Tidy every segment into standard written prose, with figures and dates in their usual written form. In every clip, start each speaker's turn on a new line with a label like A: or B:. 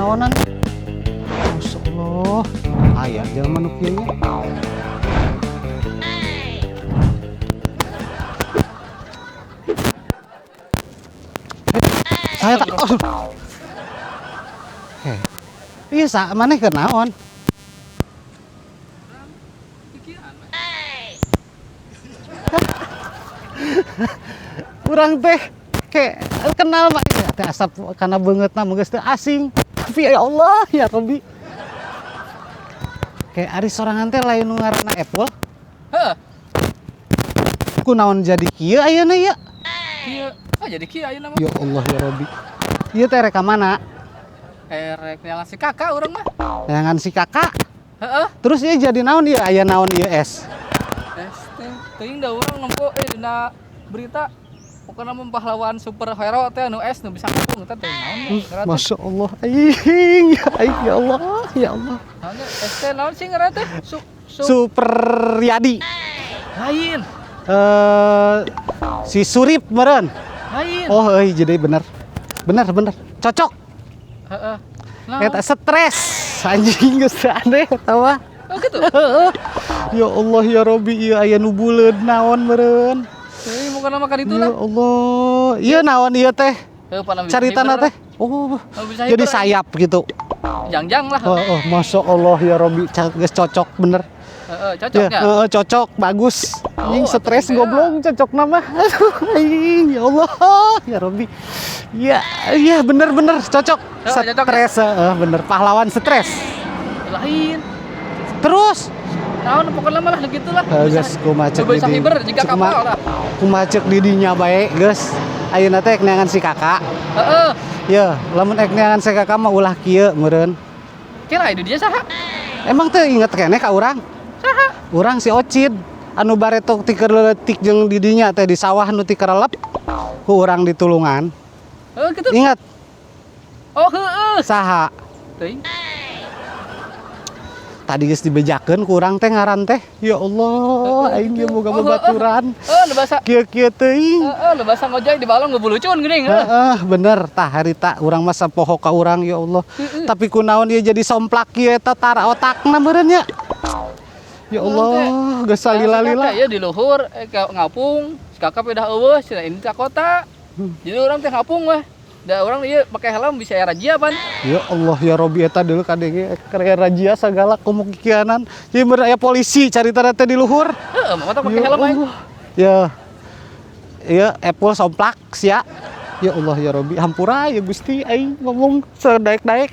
A: naonan. Masya Allah. Aya jelema nu kieu nya. Saya tak. Iya sa maneh keur naon? Urang teh kayak kenal mah ya teh asap kana beungeutna mah geus teu asing. Tapi ya Allah ya Rabbi. Kayak ari sorangan teh lain nu ngaranna Apple.
B: Heeh.
A: Kunaon jadi kieu ayeuna ya?
B: Kieu. Ah jadi kieu ayeuna mah.
A: Ya Allah ya Rabbi. Ieu teh rek ka mana?
B: Rek neangan si kakak urang mah.
A: Neangan si kakak.
B: Heeh.
A: Terus ieu jadi naon ieu aya naon ieu es?
B: Teuing da urang nempo dina berita pokona mah pahlawan superhero teh anu es nu bisa ngapung eta teh naon ngaran teh?
A: Masya Allah, aing ya Allah, ya Allah.
B: Naon es teh naon sih ngaran teh?
A: Super Yadi.
B: Lain.
A: Si Surip meureun.
B: Lain.
A: Oh, jadi bener. Bener. Cocok.
B: Heeh.
A: Eta stres. Anjing geus aneh eta mah.
B: Oh gitu.
A: Ya Allah ya Rabbi, ieu aya nu buleud naon meureun.
B: Teuing mukana makan itu
A: Ya
B: lah.
A: Allah. Ieu naon ieu teh? Caritana teh. Oh,
B: bisa
A: jadi
B: hiber.
A: sayap gitu.
B: Jangjang lah.
A: Oh, Masya Allah ya Robby, geus cocok bener.
B: Cocok ya.
A: Cocok, bagus. Anjing
B: Oh,
A: stres
B: atuh,
A: goblok cocok nama. Aduh, anjing, ya Allah, ya Robby. Iya bener cocok.
B: Cocok
A: Stres, bener pahlawan stres.
B: Lain.
A: Terus,
B: Naon pokoknya malah gitu lah.
A: geus kumaha cek
B: bisa hiber jika kapal lah.
A: Kumaha cek di dinya bae, geus. Ayeuna teh neangan si kakak.
B: Heeh.
A: Ya, lamun neangan si kakak mah ulah kieu meureun.
B: Kira itu dia saha?
A: Emang teu inget keneh ka urang?
B: Saha?
A: Urang si Ocid anu baretok ti keur leutik jeung di dinya teh di sawah nu ti kerelep ku urang di Tulungan.
B: Oh gitu.
A: Ingat
B: Oh heeh.
A: saha?
B: Teuing.
A: Tadi geus dibejakeun ku urang teh ngaran teh. Ya Allah, aing ge boga babaturan.
B: Nu basa.
A: Kieu-kieu teuing.
B: Nu basa ngojek di balong ngebulucun geuning.
A: Bener tah harita urang mah sapoho ka urang ya Allah. Tapi kunaon ieu jadi somplak kieu eta tara otakna meureun nya. Ya Allah, geus salila-lila.
B: Ya di luhur ngapung, si kakak pindah eueuh, cenah ini ka kota. Jadi urang teh ngapung weh. Da urang ieu make helm bisa razia pan.
A: Ya Allah ya Robby eta deuleu kadenge keur razia sagala komo kikianan. Ieu meureun aya polisi carita teh di luhur.
B: Heeh, mata make helm aing.
A: Ya. Ieu Apple somplak sia. Ya Allah ya Robby, hampura ya Gusti aing ngomong sadaek-daek.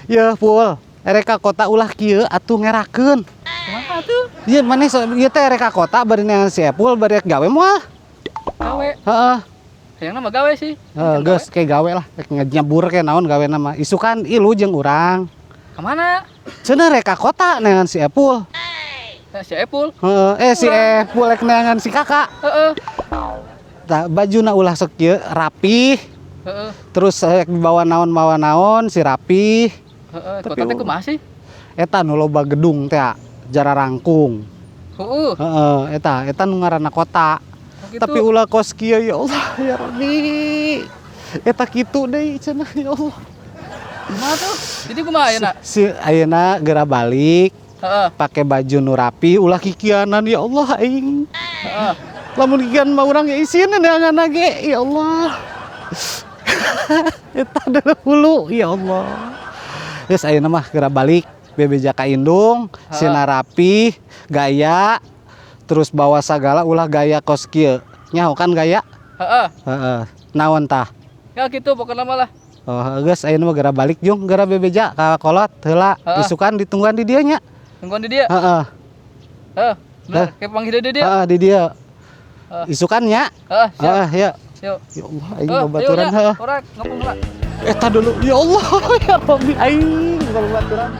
A: Ya Pul, erek ka kota ulah kieu atuh ngerakeun.
B: Kumaha tuh?
A: Ieu maneh ieu teh erek ka kota bari neangan si Apple bari gawe moal.
B: Gawe.
A: Heeh.
B: Hayangna mah gawe sih.
A: Geus ke gawe lah, rek nyabur ke naon gawe nama. Isukan ilu jeung urang.
B: Ka mana?
A: Cenah rek ka kota neangan si Apple.
B: Si Epul.
A: Si Apple rek neangan si kakak.
B: Heeh.
A: Tah bajuna ulah sok kieu rapih.
B: Heeh.
A: Terus rek dibawa naon si rapih.
B: Heeh. Kota teh kumaha sih?
A: Eta nu loba gedung teh jara rangkung.
B: Heeh.
A: Eta nu ngaranna kota.
B: Gitu.
A: Tapi ulah kos kieu ya Allah ya Rabbi. Eta kitu deui cenah ya Allah.
B: Kumaha tuh? Jadi kumaha ayeuna?
A: Si ayeuna geura balik.
B: Heeh.
A: Pakai baju nu rapi ulah kikianan ya Allah aing.
B: Heeh.
A: Lamun kikian mah urang ya isin neangan ge ya Allah. Eta dahulu ya Allah. Geus ayeuna mah geura balik bebeja ka indung, sina rapi, gaya, terus bawa sagala ulah gaya kos kieu. Nyaho kan gaya?
B: Heeh.
A: Naon tah?
B: Ya gitu pokoknya malah.
A: Oh, geus ayeuna mah geura balik jeung geura bebeja ka kolot heula. Isukan ditungguan di dieu nya.
B: Tungguan di dia?
A: Heeh.
B: Bener, kayak panggil di dia?
A: Di dia. Isukan nya?
B: Siap.
A: Ya.
B: Yuk.
A: Ya Allah, aing babaturan
B: heeh. Ora ngapung lah.
A: Eta dulu. Ya Allah, ya Rabbi aing babaturan.